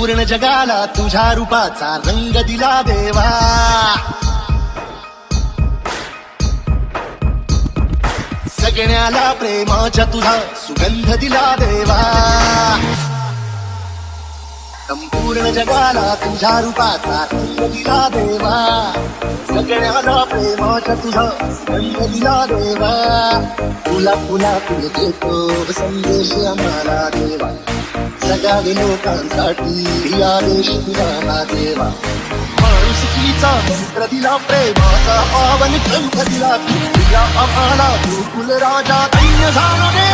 संपूर्ण जगाला तुझ्या रूपाचा रंग दिला देवा. सगळ्याला प्रेमाच्या तुझा सुगंध दिला देवा. संपूर्ण जगाला तुझ्या रूपाचा रंग दिला देवा. सगळ्याला प्रेमाच्या तुझा सुगंध दिला देवा. तुला तुला तुला देतो संदेश आम्हाला देवा. जगावे लोकांसाठी आदेश दिला देवा. माणुसकीचा मंत्र दिला, प्रेमाचा पावन ग्रंथ दिला. तुझ्या आम्हाला गोकुल राजा धन्य झाला देवा.